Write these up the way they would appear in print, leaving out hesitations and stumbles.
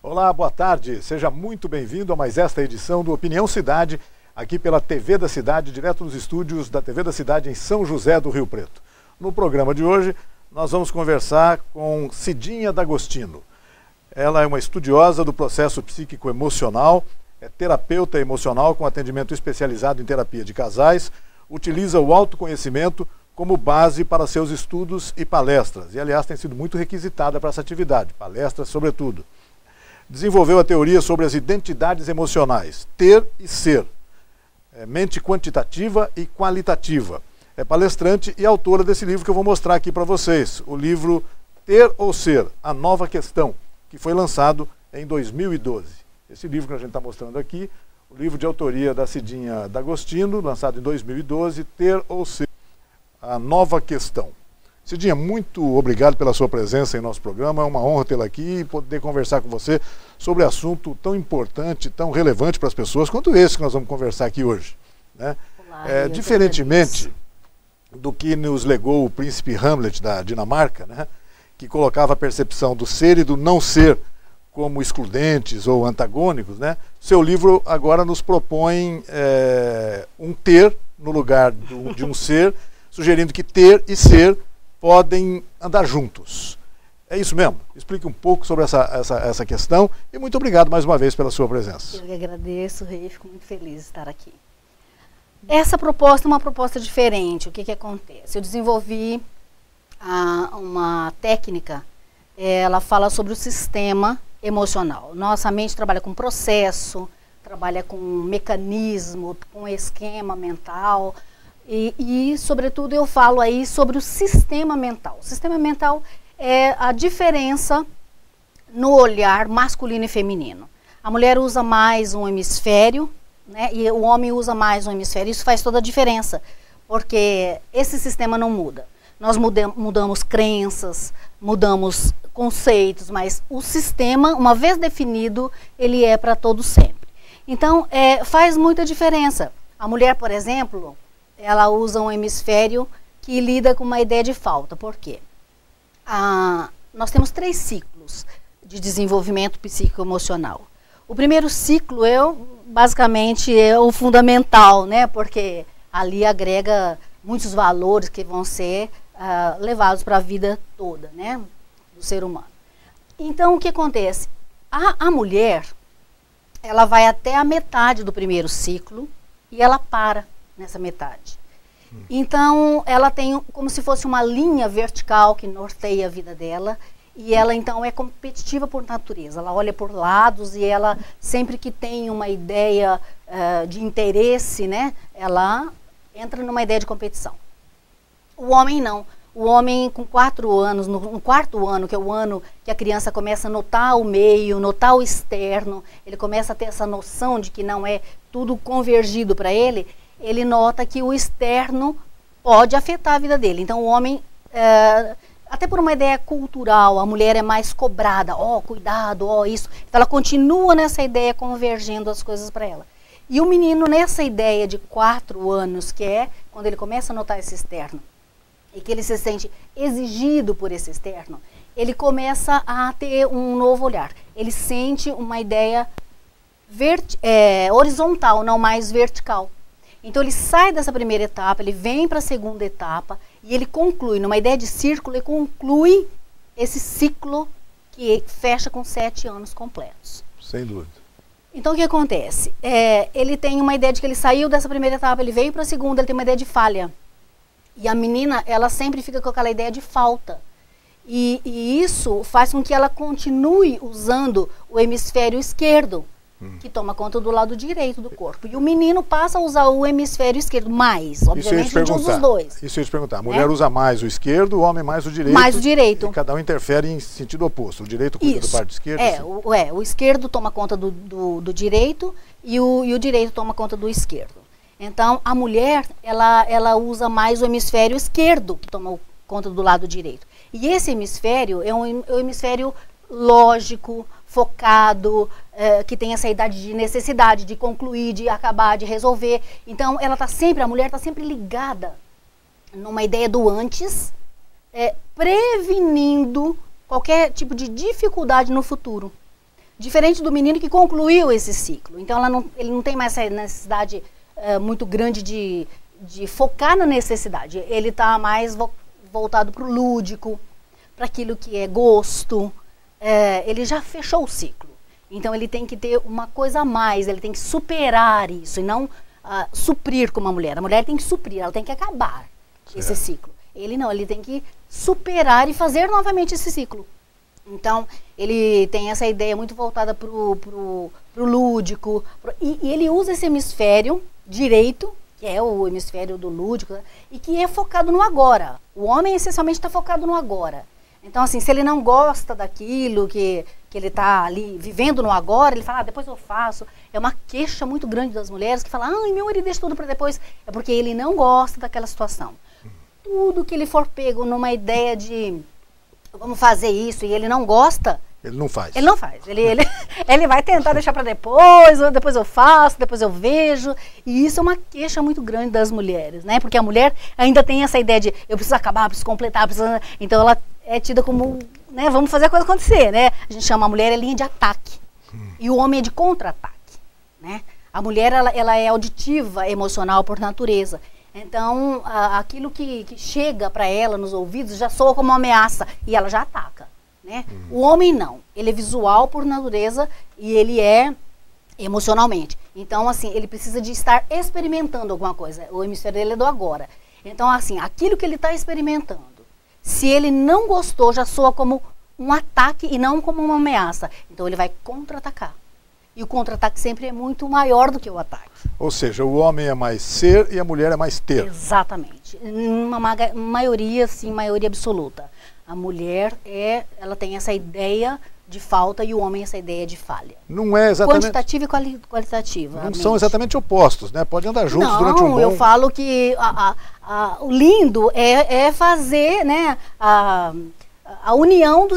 Olá, boa tarde. Seja muito bem-vindo a mais esta edição do Opinião Cidade, aqui pela TV da Cidade, direto nos estúdios da TV da Cidade em São José do Rio Preto. No programa de hoje, nós vamos conversar com Cidinha D'Agostino. Ela é uma estudiosa do processo psíquico-emocional, é terapeuta emocional com atendimento especializado em terapia de casais, utiliza o autoconhecimento como base para seus estudos e palestras. E, aliás, tem sido muito requisitada para essa atividade, palestras sobretudo. Desenvolveu a teoria sobre as identidades emocionais, ter e ser, mente quantitativa e qualitativa. É palestrante e autora desse livro que eu vou mostrar aqui para vocês, o livro Ter ou Ser, a Nova Questão, que foi lançado em 2012. Esse livro que a gente está mostrando aqui, o livro de autoria da Cidinha D'Agostino, lançado em 2012, Ter ou Ser, a Nova Questão. Cidinha, muito obrigado pela sua presença em nosso programa, é uma honra tê-la aqui e poder conversar com você sobre assunto tão importante, tão relevante para as pessoas, quanto esse que nós vamos conversar aqui hoje. Né? Olá, diferentemente do que nos legou o príncipe Hamlet da Dinamarca, né? Que colocava a percepção do ser e do não ser como excludentes ou antagônicos, né? Seu livro agora nos propõe um ter no lugar de um ser, sugerindo que ter e ser podem andar juntos. É isso mesmo? Explique um pouco sobre essa questão e muito obrigado mais uma vez pela sua presença. Eu que agradeço, Rei, fico muito feliz de estar aqui. Essa proposta é uma proposta diferente. O que acontece? Eu desenvolvi uma técnica, ela fala sobre o sistema emocional. Nossa mente trabalha com processo, trabalha com mecanismo, com esquema mental. E, sobretudo, eu falo aí sobre o sistema mental. O sistema mental é a diferença no olhar masculino e feminino. A mulher usa mais um hemisfério, né, e o homem usa mais um hemisfério. Isso faz toda a diferença, porque esse sistema não muda. Nós mudamos crenças, mudamos conceitos, mas o sistema, uma vez definido, ele é para todos sempre. Então, faz muita diferença. A mulher, por exemplo, ela usa um hemisfério que lida com uma ideia de falta. Por quê? Nós temos 3 ciclos de desenvolvimento psíquico-emocional. O primeiro ciclo basicamente é o fundamental, né? Porque ali agrega muitos valores que vão ser levados para a vida toda, né? Do ser humano. Então, o que acontece? A mulher, ela vai até a metade do primeiro ciclo e ela para nessa metade. Então, ela tem como se fosse uma linha vertical que norteia a vida dela, e ela, então, é competitiva por natureza. Ela olha por lados e ela, sempre que tem uma ideia de interesse, né, ela entra numa ideia de competição. O homem não. O homem, com 4 anos, no 4º ano, que é o ano que a criança começa a notar o meio, notar o externo, ele começa a ter essa noção de que não é tudo convergido para ele, ele nota que o externo pode afetar a vida dele. Então, o homem, até por uma ideia cultural, a mulher é mais cobrada. Cuidado, isso. Então, ela continua nessa ideia, convergindo as coisas para ela. E o menino, nessa ideia de 4 anos, que é quando ele começa a notar esse externo, e que ele se sente exigido por esse externo, ele começa a ter um novo olhar. Ele sente uma ideia horizontal, não mais vertical. Então, ele sai dessa primeira etapa, ele vem para a segunda etapa e ele conclui, numa ideia de círculo, ele conclui esse ciclo que fecha com 7 anos completos. Sem dúvida. Então, o que acontece? Ele tem uma ideia de que ele saiu dessa primeira etapa, ele veio para a segunda, ele tem uma ideia de falha. E a menina, ela sempre fica com aquela ideia de falta. E isso faz com que ela continue usando o hemisfério esquerdo, que toma conta do lado direito do corpo. E o menino passa a usar o hemisfério esquerdo mais. Obviamente, a gente usa os dois. Isso eu ia te perguntar. A mulher usa mais o esquerdo, o homem mais o direito. Mais o direito. E cada um interfere em sentido oposto. O direito cuida do parte esquerdo. O esquerdo toma conta do direito e o direito toma conta do esquerdo. Então, a mulher, ela usa mais o hemisfério esquerdo, que toma conta do lado direito. E esse hemisfério é um hemisfério lógico, focado, que tem essa idade de necessidade, de concluir, de acabar, de resolver. Então, a mulher está sempre ligada numa ideia do antes, prevenindo qualquer tipo de dificuldade no futuro. Diferente do menino que concluiu esse ciclo. Então ele não tem mais essa necessidade muito grande de focar na necessidade. Ele está mais voltado para o lúdico, para aquilo que é gosto. Ele já fechou o ciclo. Então ele tem que ter uma coisa a mais, ele tem que superar isso e não suprir como a mulher. A mulher tem que suprir, ela tem que acabar esse ciclo. Ele não, ele tem que superar e fazer novamente esse ciclo. Então, ele tem essa ideia muito voltada pro lúdico. E ele usa esse hemisfério direito, que é o hemisfério do lúdico, né, e que é focado no agora. O homem, essencialmente, está focado no agora. Então, assim, se ele não gosta daquilo que ele está ali vivendo no agora, ele fala, depois eu faço. É uma queixa muito grande das mulheres que falam, meu marido deixa tudo para depois. É porque ele não gosta daquela situação. Tudo que ele for pego numa ideia de vamos fazer isso e ele não gosta, ele não faz. Ele não faz. Ele vai tentar deixar para depois eu faço, depois eu vejo. E isso é uma queixa muito grande das mulheres, né? Porque a mulher ainda tem essa ideia de eu preciso acabar, preciso completar, então ela é tida como, né, vamos fazer a coisa acontecer, né? A gente chama a mulher linha de ataque e o homem é de contra-ataque, né? A mulher ela é auditiva, emocional por natureza. Então, aquilo que chega para ela nos ouvidos já soa como uma ameaça e ela já ataca, né? O homem não, ele é visual por natureza e ele é emocionalmente. Então, assim, ele precisa de estar experimentando alguma coisa. O hemisfério dele é do agora. Então, assim, aquilo que ele está experimentando, se ele não gostou, já soa como um ataque e não como uma ameaça. Então, ele vai contra-atacar. E o contra-ataque sempre é muito maior do que o ataque. Ou seja, o homem é mais ser e a mulher é mais ter. Exatamente. Uma maioria, sim, maioria absoluta. A mulher, ela tem essa ideia de falta e o homem essa ideia de falha. Não é exatamente... Quantitativa e qualitativa. Não são exatamente opostos, né? Podem andar juntos durante um bom... Não, eu falo que o lindo é fazer, né, a união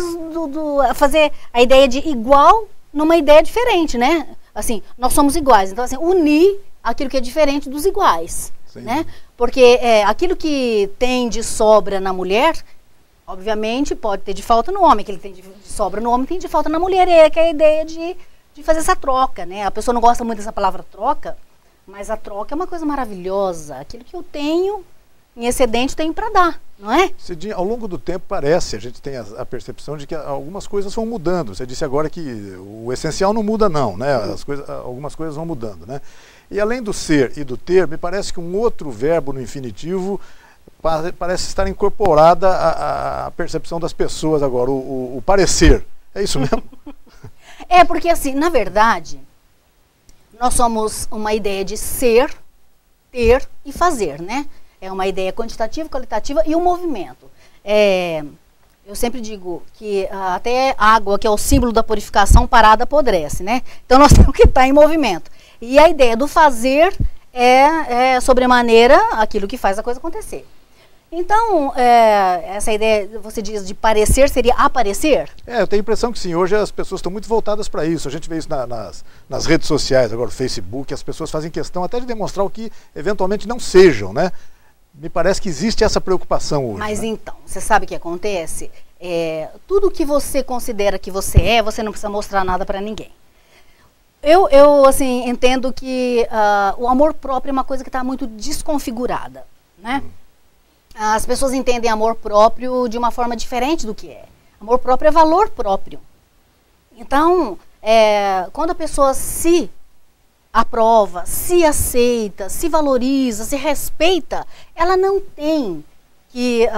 fazer a ideia de igual numa ideia diferente, né? Assim, nós somos iguais. Então, assim, unir aquilo que é diferente dos iguais, né? Porque aquilo que tem de sobra na mulher, obviamente, pode ter de falta no homem. Que ele tem de sobra no homem, tem de falta na mulher. E que é a ideia de fazer essa troca, né? A pessoa não gosta muito dessa palavra troca, mas a troca é uma coisa maravilhosa. Aquilo que eu tenho em excedente, tenho para dar, não é? Cidinha, ao longo do tempo parece, a gente tem a percepção de que algumas coisas vão mudando. Você disse agora que o essencial não muda não, né? Algumas coisas vão mudando, né? E além do ser e do ter, me parece que um outro verbo no infinitivo parece estar incorporada à percepção das pessoas agora, o parecer. É isso mesmo? Porque assim, na verdade, nós somos uma ideia de ser, ter e fazer, né? É uma ideia quantitativa, qualitativa e um movimento. Eu sempre digo que até água, que é o símbolo da purificação, parada apodrece, né? Então nós temos que estar em movimento. E a ideia do fazer é sobremaneira aquilo que faz a coisa acontecer. Então, essa ideia, você diz, de parecer, seria aparecer? Eu tenho a impressão que sim, hoje as pessoas estão muito voltadas para isso. A gente vê isso nas redes sociais, agora no Facebook, as pessoas fazem questão até de demonstrar o que eventualmente não sejam, né? Me parece que existe essa preocupação hoje. Mas né? então, você sabe o que acontece? Tudo que você considera que você você não precisa mostrar nada para ninguém. Eu assim, entendo que o amor próprio é uma coisa que está muito desconfigurada, né? As pessoas entendem amor próprio de uma forma diferente do que é. Amor próprio é valor próprio. Então, quando a pessoa se aprova, se aceita, se valoriza, se respeita, ela não tem que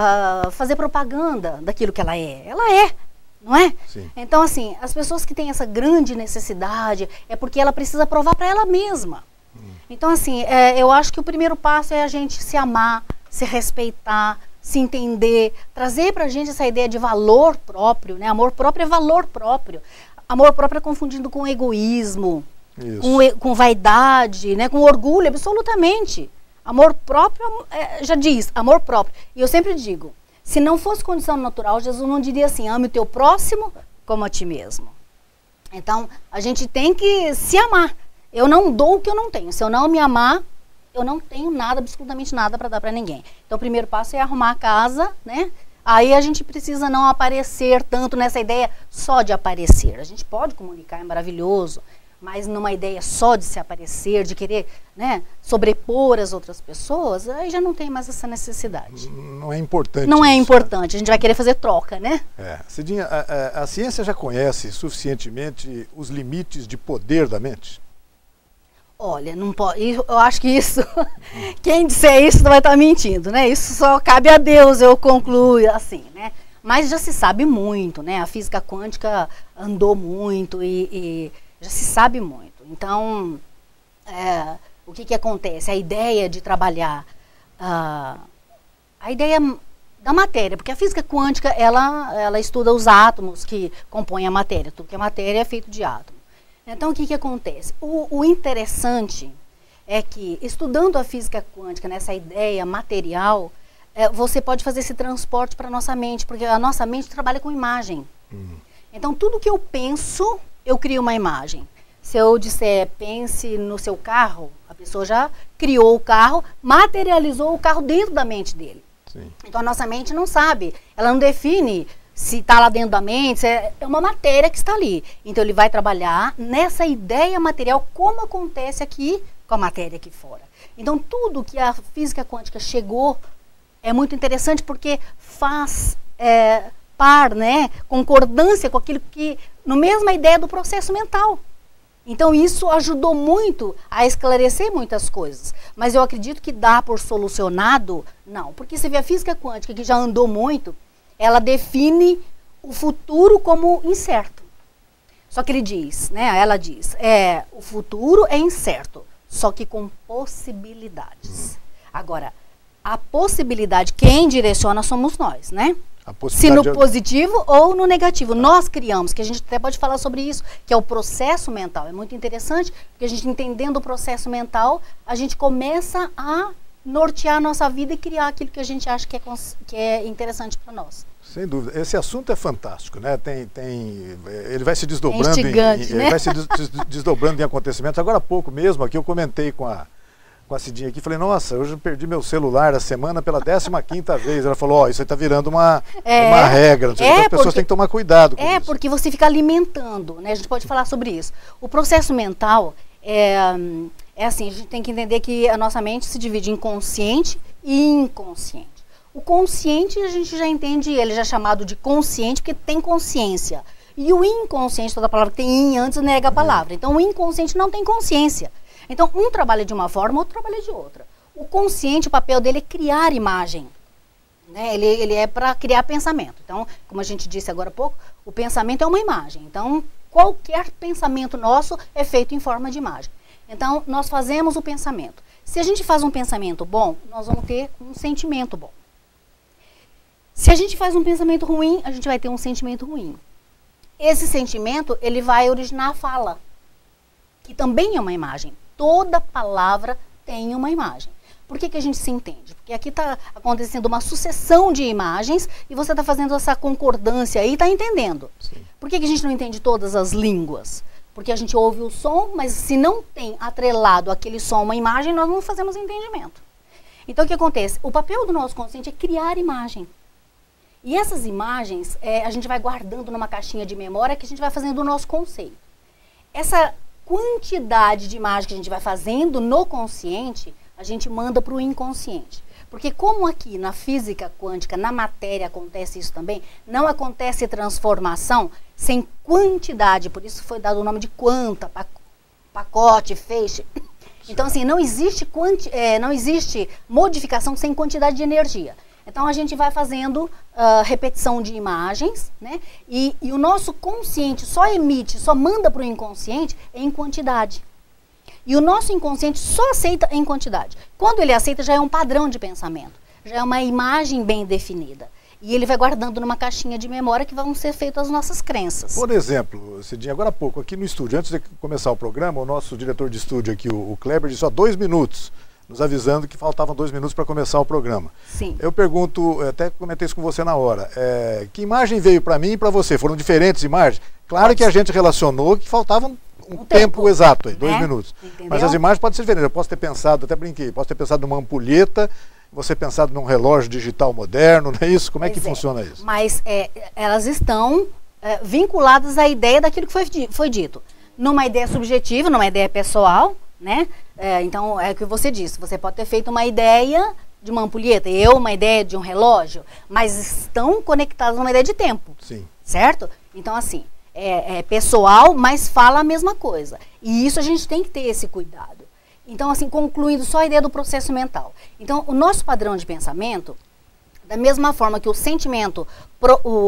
fazer propaganda daquilo que ela é. Ela é, não é? Sim. Então, assim, as pessoas que têm essa grande necessidade é porque ela precisa provar para ela mesma. Então, assim, eu acho que o primeiro passo é a gente se amar, se respeitar, se entender, trazer pra gente essa ideia de valor próprio, né? Amor próprio é valor próprio. Amor próprio é confundido com egoísmo, com vaidade, né? Com orgulho, absolutamente. Amor próprio, já diz, amor próprio. E eu sempre digo, se não fosse condição natural, Jesus não diria assim, ame o teu próximo como a ti mesmo. Então, a gente tem que se amar. Eu não dou o que eu não tenho. Se eu não me amar, eu não tenho nada, absolutamente nada para dar para ninguém. Então, o primeiro passo é arrumar a casa, né? Aí a gente precisa não aparecer tanto nessa ideia só de aparecer. A gente pode comunicar, é maravilhoso, mas numa ideia só de se aparecer, de querer, né, sobrepor as outras pessoas, aí já não tem mais essa necessidade. Não é importante. Não é isso, importante, né? a gente vai querer fazer troca, né? Cidinha, a ciência já conhece suficientemente os limites de poder da mente? Olha, não pode, eu acho que isso, quem disser isso não vai estar mentindo, né? Isso só cabe a Deus, eu concluo assim, né? Mas já se sabe muito, né? A física quântica andou muito e já se sabe muito. Então, o que acontece? A ideia de trabalhar, a ideia da matéria, porque a física quântica, ela estuda os átomos que compõem a matéria, tudo que é matéria é feito de átomos. Então, o que acontece? O interessante é que, estudando a física quântica, nessa ideia material, você pode fazer esse transporte para a nossa mente, porque a nossa mente trabalha com imagem. Então, tudo que eu penso, eu crio uma imagem. Se eu disser, pense no seu carro, a pessoa já criou o carro, materializou o carro dentro da mente dele. Sim. Então, a nossa mente não sabe, ela não define se está lá dentro da mente, é uma matéria que está ali. Então, ele vai trabalhar nessa ideia material, como acontece aqui com a matéria aqui fora. Então, tudo que a física quântica chegou é muito interessante porque faz par, né, concordância com aquilo que, no mesma ideia do processo mental. Então, isso ajudou muito a esclarecer muitas coisas. Mas eu acredito que dá por solucionado, não. Porque você vê a física quântica, que já andou muito, ela define o futuro como incerto. Só que ele diz, né, ela diz, o futuro é incerto, só que com possibilidades. Agora, a possibilidade, quem direciona somos nós, né? Se no positivo ou no negativo. Nós criamos, que a gente até pode falar sobre isso, que é o processo mental. É muito interessante, porque a gente entendendo o processo mental, a gente começa a nortear a nossa vida e criar aquilo que a gente acha que é interessante para nós. Sem dúvida. Esse assunto é fantástico, né? Ele vai se desdobrando, né? Ele vai se desdobrando em acontecimentos. Agora há pouco mesmo, aqui eu comentei com a Cidinha aqui, falei, nossa, hoje eu perdi meu celular a semana pela 15ª vez. Ela falou, isso aí está virando uma regra, então as pessoas têm que tomar cuidado com isso. Porque você fica alimentando, né? A gente pode falar sobre isso. O processo mental é assim, a gente tem que entender que a nossa mente se divide em consciente e inconsciente. O consciente a gente já entende, ele já é chamado de consciente porque tem consciência. E o inconsciente, toda palavra que tem in antes nega a palavra. Então o inconsciente não tem consciência. Então um trabalha de uma forma, outro trabalha de outra. O consciente, o papel dele é criar imagem. Né? Ele é para criar pensamento. Então, como a gente disse agora há pouco, o pensamento é uma imagem. Então qualquer pensamento nosso é feito em forma de imagem. Então, nós fazemos o pensamento. Se a gente faz um pensamento bom, nós vamos ter um sentimento bom. Se a gente faz um pensamento ruim, a gente vai ter um sentimento ruim. Esse sentimento, ele vai originar a fala, que também é uma imagem. Toda palavra tem uma imagem. Por que a gente se entende? Porque aqui está acontecendo uma sucessão de imagens e você está fazendo essa concordância aí e está entendendo. Sim. Por que a gente não entende todas as línguas? Porque a gente ouve o som, mas se não tem atrelado aquele som uma imagem, nós não fazemos entendimento. Então, o que acontece? O papel do nosso consciente é criar imagem. E essas imagens, a gente vai guardando numa caixinha de memória que a gente vai fazendo o nosso conceito. Essa quantidade de imagem que a gente vai fazendo no consciente, a gente manda para o inconsciente. Porque como aqui na física quântica, na matéria acontece isso também, não acontece transformação sem quantidade, por isso foi dado o nome de quanta, pacote, feixe. Então assim, não existe modificação sem quantidade de energia. Então a gente vai fazendo repetição de imagens, né? E o nosso consciente só emite, só manda para o inconsciente em quantidade. E o nosso inconsciente só aceita em quantidade. Quando ele aceita, já é um padrão de pensamento. Já é uma imagem bem definida. E ele vai guardando numa caixinha de memória que vão ser feitas as nossas crenças. Por exemplo, Cidinha, agora há pouco, aqui no estúdio, antes de começar o programa, o nosso diretor de estúdio aqui, o Kleber, disse, 2 minutos, nos avisando que faltavam 2 minutos para começar o programa. Sim. Eu pergunto, até comentei isso com você na hora, que imagem veio para mim e para você? Foram diferentes imagens? Claro que a gente relacionou que faltavam um tempo exato, aí, 2 minutos. Entendeu? Mas as imagens podem ser diferentes. Eu posso ter pensado, até brinquei, posso ter pensado numa ampulheta você pensado num relógio digital moderno, não é isso? Como é que funciona isso? Mas elas estão vinculadas à ideia daquilo que foi dito. Numa ideia subjetiva, numa ideia pessoal, né? Então, é o que você disse, você pode ter feito uma ideia de uma ampulheta, uma ideia de um relógio, mas estão conectadas numa ideia de tempo. Sim. Certo? Então, assim, é pessoal, mas fala a mesma coisa. E isso a gente tem que ter esse cuidado. Então, assim, concluindo só a ideia do processo mental. Então, o nosso padrão de pensamento, da mesma forma que o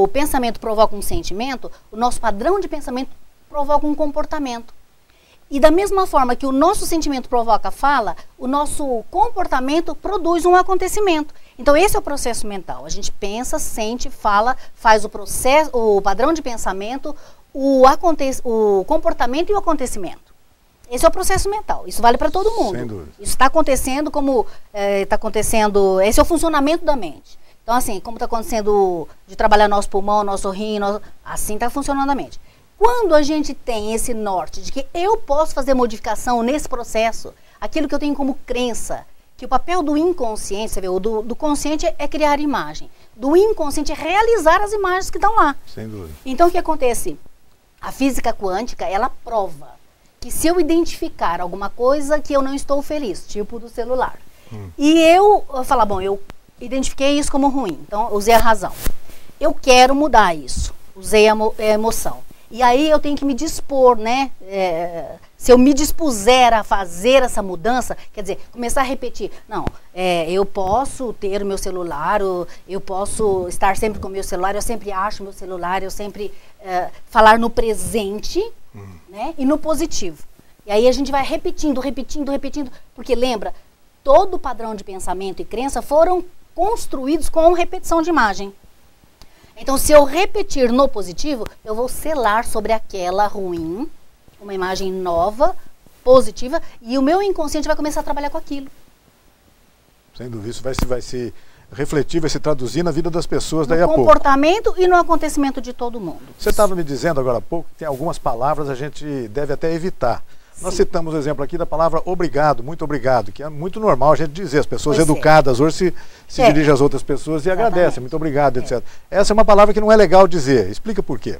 pensamento provoca um sentimento, o nosso padrão de pensamento provoca um comportamento. E da mesma forma que o nosso sentimento provoca fala, o nosso comportamento produz um acontecimento. Então esse é o processo mental. A gente pensa, sente, fala, faz o padrão de pensamento, o comportamento e o acontecimento. Esse é o processo mental. Isso vale para todo mundo. Sem dúvida. Isso está acontecendo como está acontecendo. Esse é o funcionamento da mente. Então assim, como está acontecendo de trabalhar nosso pulmão, nosso rim, assim está funcionando a mente. Quando a gente tem esse norte de que eu posso fazer modificação nesse processo, aquilo que eu tenho como crença, que o papel do inconsciente, você vê, do consciente é criar imagem, do inconsciente é realizar as imagens que estão lá. Sem dúvida. Então o que acontece? A física quântica, ela prova que se eu identificar alguma coisa que eu não estou feliz, tipo do celular, e eu falar, bom, eu identifiquei isso como ruim, então usei a razão. Eu quero mudar isso, usei a emoção. E aí eu tenho que me dispor, né? Se eu me dispuser a fazer essa mudança, quer dizer, começar a repetir. Não, eu posso ter o meu celular, eu posso estar sempre com o meu celular, eu sempre acho o meu celular, eu sempre falar no presente, né? E no positivo. E aí a gente vai repetindo, porque lembra, todo padrão de pensamento e crença foram construídos com repetição de imagem. Então, se eu repetir no positivo, eu vou selar sobre aquela ruim, uma imagem nova, positiva, e o meu inconsciente vai começar a trabalhar com aquilo. Sem dúvida, isso vai se refletir, vai se traduzir na vida das pessoas daí a pouco. No comportamento e no acontecimento de todo mundo. Você estava me dizendo agora há pouco que tem algumas palavras a gente deve até evitar. Nós citamos o exemplo aqui da palavra obrigado, muito obrigado, que é muito normal a gente dizer. As pessoas educadas hoje se dirigem às outras pessoas e agradecem, muito obrigado, etc. Essa é uma palavra que não é legal dizer. Explica por quê.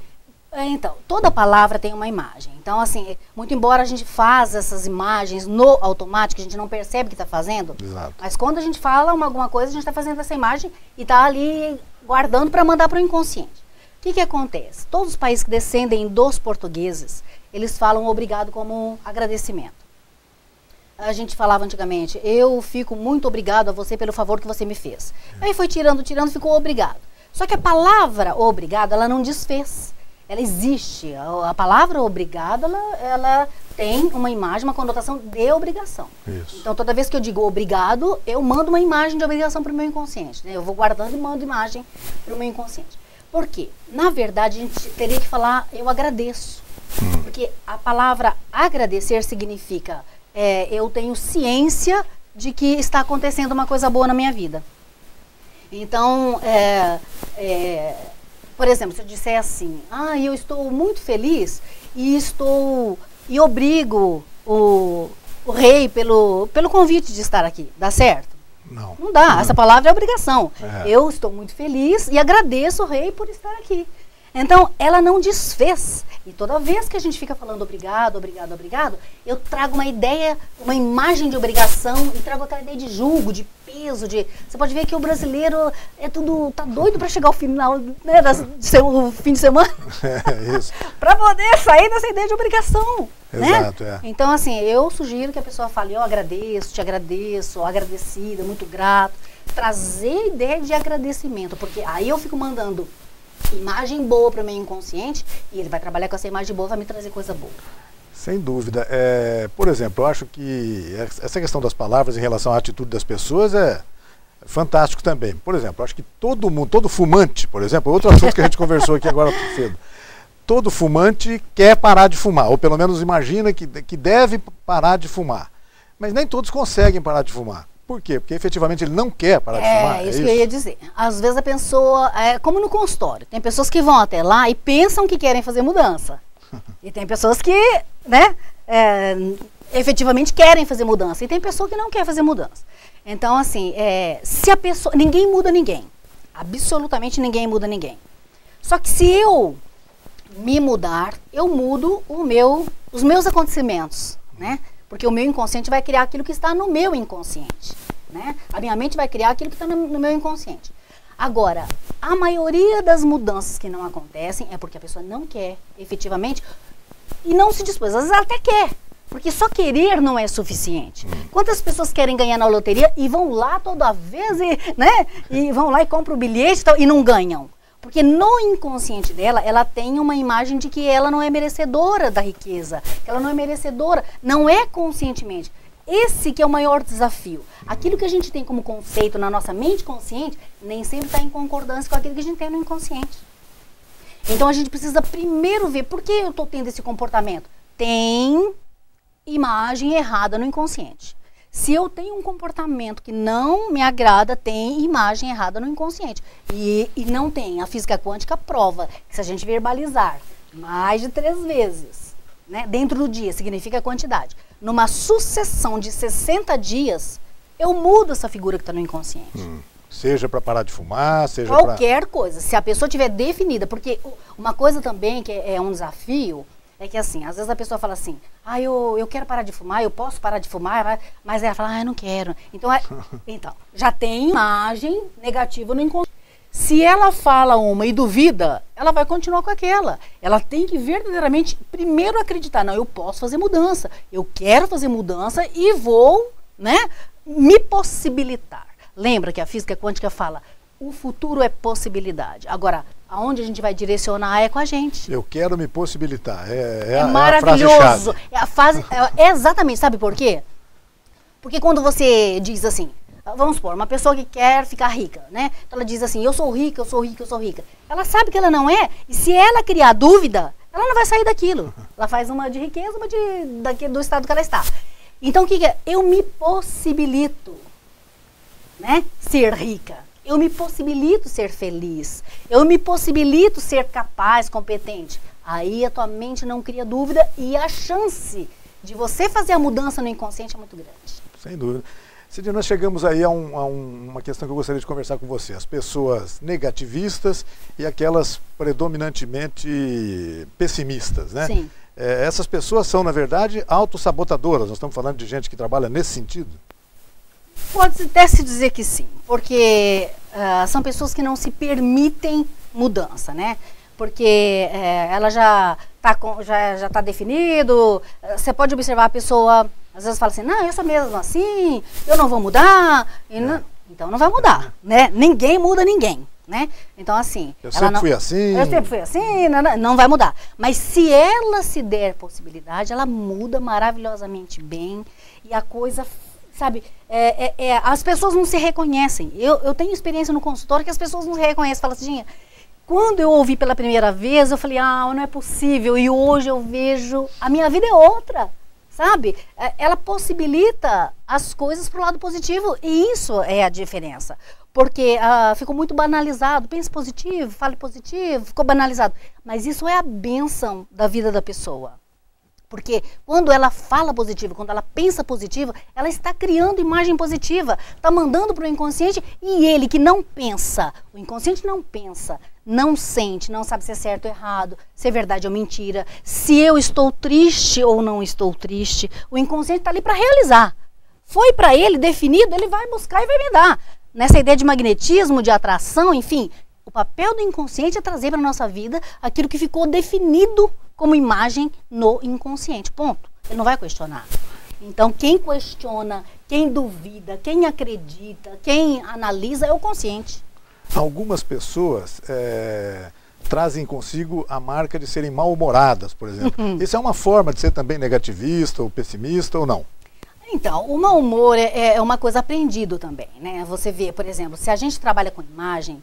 Então, toda palavra tem uma imagem. Então, assim, muito embora a gente faça essas imagens no automático, a gente não percebe que está fazendo. Exato. Mas quando a gente fala alguma coisa, a gente está fazendo essa imagem e está ali guardando para mandar para o inconsciente. O que acontece? Todos os países que descendem dos portugueses, eles falam obrigado como agradecimento. A gente falava antigamente, eu fico muito obrigado a você pelo favor que você me fez. Aí foi tirando, ficou obrigado. Só que a palavra obrigado, ela não desfez. Ela existe. A palavra obrigado, ela tem uma imagem, uma conotação de obrigação. Isso. Então, toda vez que eu digo obrigado, eu mando uma imagem de obrigação para o meu inconsciente. Né? Eu vou guardando e mando imagem para o meu inconsciente. Por quê? Na verdade, a gente teria que falar eu agradeço. Porque a palavra agradecer significa eu tenho ciência de que está acontecendo uma coisa boa na minha vida. Então, por exemplo, se eu disser assim, eu estou muito feliz e obrigo o rei pelo convite de estar aqui, dá certo? Não. Não dá, essa palavra é obrigação. Eu estou muito feliz e agradeço o rei por estar aqui. Então, ela não desfez. E toda vez que a gente fica falando obrigado, obrigado, obrigado, eu trago uma ideia, uma imagem de obrigação e trago aquela ideia de julgo, de peso, Você pode ver que o brasileiro tá doido para chegar ao final, né, o fim de semana. Isso. Para poder sair dessa ideia de obrigação. Exato, né? Então, assim, eu sugiro que a pessoa fale, eu agradeço, te agradeço, agradecida, muito grato. Trazer ideia de agradecimento, porque aí eu fico mandando imagem boa para o meu inconsciente e ele vai trabalhar com essa imagem boa, vai me trazer coisa boa. Sem dúvida. Por exemplo, eu acho que essa questão das palavras em relação à atitude das pessoas é fantástico também. Por exemplo, eu acho que todo fumante, por exemplo, outro assunto que a gente conversou aqui agora cedo, todo fumante quer parar de fumar, ou pelo menos imagina que deve parar de fumar. Mas nem todos conseguem parar de fumar. Por quê? Porque efetivamente ele não quer parar de fumar. Isso que eu ia dizer. Às vezes a pessoa, como no consultório, tem pessoas que vão até lá e pensam que querem fazer mudança. E tem pessoas que, né, efetivamente querem fazer mudança. E tem pessoa que não quer fazer mudança. Então, assim, se a pessoa... Ninguém muda ninguém. Absolutamente ninguém muda ninguém. Só que se eu me mudar, eu mudo os meus acontecimentos, né? Porque o meu inconsciente vai criar aquilo que está no meu inconsciente, né? A minha mente vai criar aquilo que está no meu inconsciente. Agora, a maioria das mudanças que não acontecem é porque a pessoa não quer, efetivamente, e não se dispôs. Às vezes ela até quer, porque só querer não é suficiente. Quantas pessoas querem ganhar na loteria e vão lá toda vez, né? E vão lá e compram o bilhete e não ganham? Porque no inconsciente dela, ela tem uma imagem de que ela não é merecedora da riqueza, que ela não é merecedora, não é conscientemente. Esse que é o maior desafio. Aquilo que a gente tem como conceito na nossa mente consciente, nem sempre está em concordância com aquilo que a gente tem no inconsciente. Então a gente precisa primeiro ver por que eu estou tendo esse comportamento. Tem imagem errada no inconsciente. Se eu tenho um comportamento que não me agrada, tem imagem errada no inconsciente. E não tem. A física quântica prova que se a gente verbalizar mais de 3 vezes, né, dentro do dia, significa a quantidade, numa sucessão de 60 dias, eu mudo essa figura que está no inconsciente. Seja para parar de fumar, seja qualquer coisa. Se a pessoa tiver definida, porque uma coisa também que é um desafio, é que assim, às vezes a pessoa fala assim, eu quero parar de fumar, eu posso parar de fumar, mas ela fala, eu não quero. Então, já tem imagem negativa no inconsciente. Se ela fala uma e duvida, ela vai continuar com aquela. Ela tem que verdadeiramente primeiro acreditar, não, eu posso fazer mudança, eu quero fazer mudança e vou, né, me possibilitar. Lembra que a física quântica fala, o futuro é possibilidade. Agora, aonde a gente vai direcionar é com a gente. Eu quero me possibilitar. É maravilhoso. Exatamente. Sabe por quê? Porque quando você diz assim, vamos supor, uma pessoa que quer ficar rica, né? Então ela diz assim, eu sou rica, eu sou rica, eu sou rica. Ela sabe que ela não é, e se ela criar dúvida, ela não vai sair daquilo. Ela faz uma de riqueza, uma do estado que ela está. Então o que é? Eu me possibilito, né, ser rica. Eu me possibilito ser feliz. Eu me possibilito ser capaz, competente. Aí a tua mente não cria dúvida e a chance de você fazer a mudança no inconsciente é muito grande. Sem dúvida. Cidinha, nós chegamos aí a uma questão que eu gostaria de conversar com você. As pessoas negativistas e aquelas predominantemente pessimistas, né? Sim. Essas pessoas são, na verdade, autossabotadoras. Nós estamos falando de gente que trabalha nesse sentido? Pode até se dizer que sim, porque são pessoas que não se permitem mudança, né? Porque ela já está definido, você pode observar a pessoa, às vezes fala assim, não, eu sou mesmo assim, eu não vou mudar, então não vai mudar, né? Ninguém muda ninguém, né? Então assim... Eu sempre fui assim, não vai mudar. Mas se ela se der possibilidade, ela muda maravilhosamente bem e a coisa... Sabe, as pessoas não se reconhecem. Eu tenho experiência no consultório que as pessoas não se reconhecem. Falam assim, quando eu ouvi pela primeira vez, eu falei, não é possível. E hoje eu vejo, a minha vida é outra, sabe? Ela possibilita as coisas para o lado positivo. E isso é a diferença. Porque ficou muito banalizado. Pense positivo, fale positivo, ficou banalizado. Mas isso é a bênção da vida da pessoa. Porque quando ela fala positivo, quando ela pensa positivo, ela está criando imagem positiva, está mandando para o inconsciente e ele que não pensa, o inconsciente não pensa, não sente, não sabe se é certo ou errado, se é verdade ou mentira, se eu estou triste ou não estou triste, o inconsciente está ali para realizar. Foi para ele definido, ele vai buscar e vai me dar. Nessa ideia de magnetismo, de atração, enfim, o papel do inconsciente é trazer para a nossa vida aquilo que ficou definido como imagem no inconsciente, ponto. Ele não vai questionar. Então, quem questiona, quem duvida, quem acredita, quem analisa é o consciente. Algumas pessoas trazem consigo a marca de serem mal-humoradas, por exemplo. Isso é uma forma de ser também negativista ou pessimista ou não? Então, o mau humor é uma coisa aprendida também, né? Você vê, por exemplo, se a gente trabalha com imagem,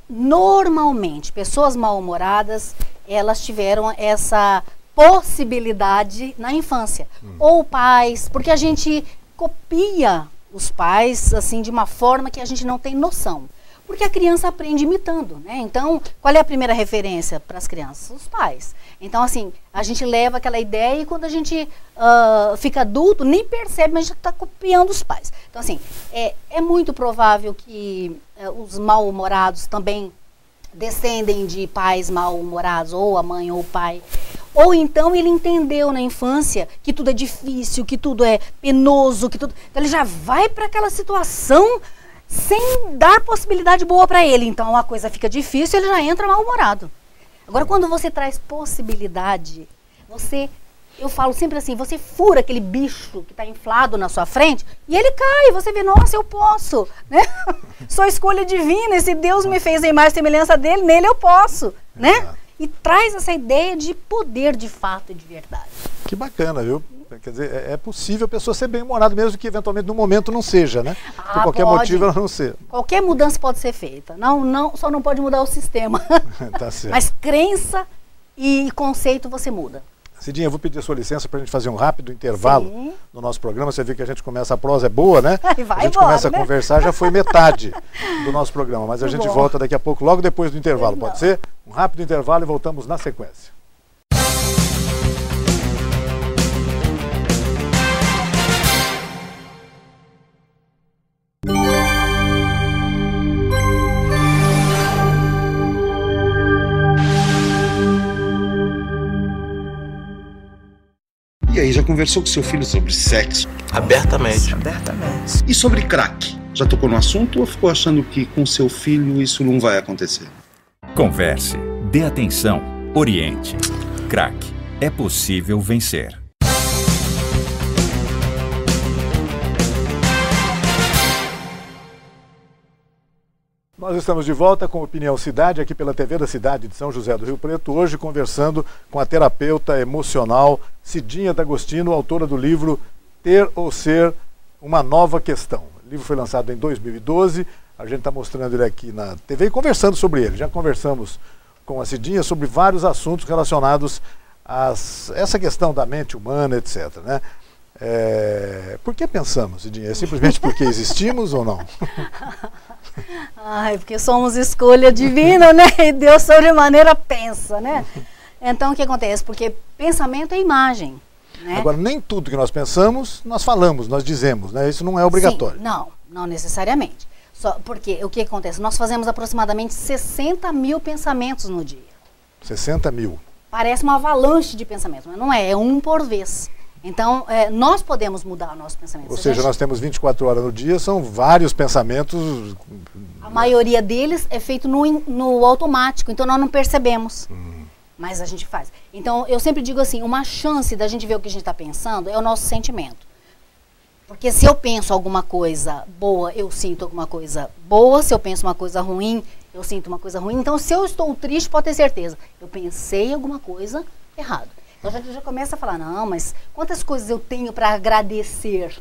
normalmente, pessoas mal-humoradas, elas tiveram essa possibilidade na infância. Ou pais, porque a gente copia os pais, assim, de uma forma que a gente não tem noção. Porque a criança aprende imitando, né? Então, qual é a primeira referência para as crianças? Os pais. Então, assim, a gente leva aquela ideia e quando a gente fica adulto, nem percebe, mas já está copiando os pais. Então, assim, é muito provável que os mal-humorados também descendem de pais mal-humorados, ou a mãe ou o pai. Ou então ele entendeu na infância que tudo é difícil, que tudo é penoso, que tudo... Então ele já vai para aquela situação sem dar possibilidade boa para ele. Então a coisa fica difícil, ele já entra mal-humorado. Agora, quando você traz possibilidade, eu falo sempre assim, você fura aquele bicho que está inflado na sua frente e ele cai, você vê, nossa, eu posso, né? Sou escolha divina, esse Deus me fez a imagem e semelhança dele, nele eu posso, né? E traz essa ideia de poder de fato e de verdade. Que bacana, viu? Quer dizer, é possível a pessoa ser bem-humorada, mesmo que eventualmente no momento não seja, né? Por qualquer motivo ela não seja. Qualquer mudança pode ser feita, só não pode mudar o sistema. Tá certo. Mas crença e conceito você muda. Cidinha, eu vou pedir a sua licença para a gente fazer um rápido intervalo no nosso programa. Você viu que a gente começa, a prosa é boa, né? A gente começa a conversar, já foi metade do nosso programa. Mas a gente volta daqui a pouco, logo depois do intervalo, pode ser? Um rápido intervalo e voltamos na sequência. E aí, já conversou com seu filho sobre sexo? Abertamente. E sobre crack? Já tocou no assunto ou ficou achando que com seu filho isso não vai acontecer? Converse, dê atenção, oriente. Crack, é possível vencer. Nós estamos de volta com Opinião Cidade, aqui pela TV da Cidade de São José do Rio Preto, hoje conversando com a terapeuta emocional Cidinha D'Agostino, autora do livro Ter ou Ser, Uma Nova Questão. O livro foi lançado em 2012, a gente está mostrando ele aqui na TV e conversando sobre ele. Já conversamos com a Cidinha sobre vários assuntos relacionados a essa questão da mente humana, etc., né? Por que pensamos, Cidinha? É simplesmente porque existimos ou não? Ai, porque somos escolha divina, né? E Deus sobremaneira pensa, né? Então o que acontece? Porque pensamento é imagem, né? Agora, nem tudo que nós pensamos, nós falamos, nós dizemos, né? Isso não é obrigatório. Sim, não necessariamente. Porque o que acontece? Nós fazemos aproximadamente 60 mil pensamentos no dia. 60 mil. Parece uma avalanche de pensamentos, mas não é um por vez. Então, nós podemos mudar o nosso pensamento. Ou seja, nós temos 24 horas no dia, são vários pensamentos. A maioria deles é feito no automático, então nós não percebemos. Mas a gente faz. Então, eu sempre digo assim, uma chance da gente ver o que a gente está pensando é o nosso sentimento. Porque se eu penso alguma coisa boa, eu sinto alguma coisa boa. Se eu penso uma coisa ruim, eu sinto uma coisa ruim. Então, se eu estou triste, pode ter certeza. Eu pensei alguma coisa errada. Então, a gente já começa a falar, não, mas quantas coisas eu tenho para agradecer?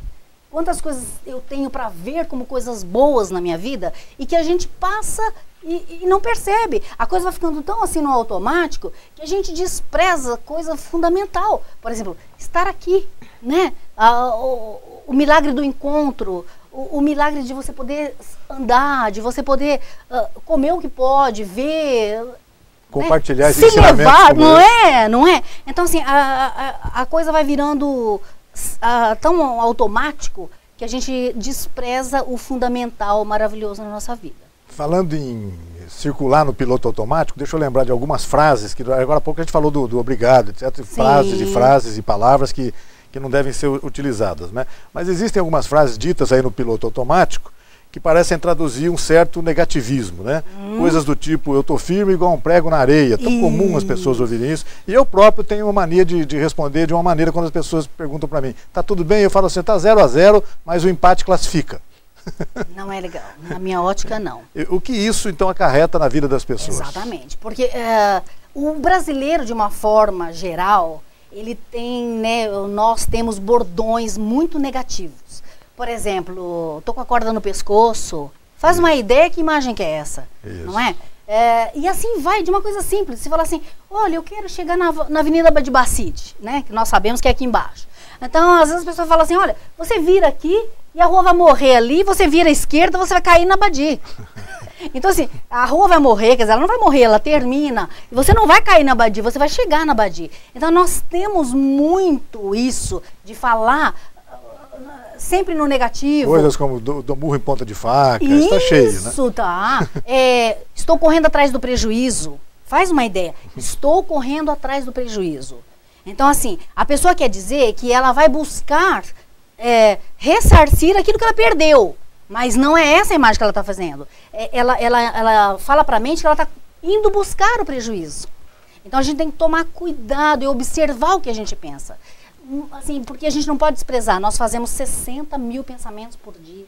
Quantas coisas eu tenho para ver como coisas boas na minha vida? E que a gente passa e não percebe. A coisa vai ficando tão assim no automático que a gente despreza coisa fundamental. Por exemplo, estar aqui, né? O milagre do encontro, o milagre de você poder andar, de você poder comer o que pode, ver... Compartilhar esses se levar, não é? Então, assim, a coisa vai virando tão automático que a gente despreza o fundamental maravilhoso na nossa vida. Falando em circular no piloto automático, deixa eu lembrar de algumas frases, que agora há pouco a gente falou do obrigado, etc. Frases e palavras que não devem ser utilizadas, né? Mas existem algumas frases ditas aí no piloto automático que parecem traduzir um certo negativismo, né? Coisas do tipo, eu estou firme igual um prego na areia. Tão comum as pessoas ouvirem isso. E eu próprio tenho uma mania de responder de uma maneira quando as pessoas perguntam para mim, tá tudo bem? Eu falo assim, tá 0-0, mas o empate classifica. Não é legal. Na minha ótica, não. O que isso, então, acarreta na vida das pessoas? Exatamente. Porque o brasileiro, de uma forma geral, ele tem, né, nós temos bordões muito negativos. Por exemplo, tô com a corda no pescoço, faz uma ideia, que imagem que é essa, não é? E assim vai, de uma coisa simples, você fala assim, olha, eu quero chegar na Avenida Badibacite, né, que nós sabemos que é aqui embaixo. Então, às vezes as pessoas falam assim, olha, você vira aqui e a rua vai morrer ali, você vira à esquerda, você vai cair na Badi. Então, assim, a rua vai morrer, quer dizer, ela não vai morrer, ela termina. E você não vai cair na Badi, você vai chegar na Badi. Então, nós temos muito isso de falar sempre no negativo. Coisas como do murro em ponta de faca, está cheio, né? Isso, tá. Estou correndo atrás do prejuízo. Faz uma ideia. Estou correndo atrás do prejuízo. Então, assim, a pessoa quer dizer que ela vai buscar ressarcir aquilo que ela perdeu. Mas não é essa a imagem que ela está fazendo. Ela fala para a mente que ela está indo buscar o prejuízo. Então, a gente tem que tomar cuidado e observar o que a gente pensa. Assim, porque a gente não pode desprezar. Nós fazemos 60 mil pensamentos por dia.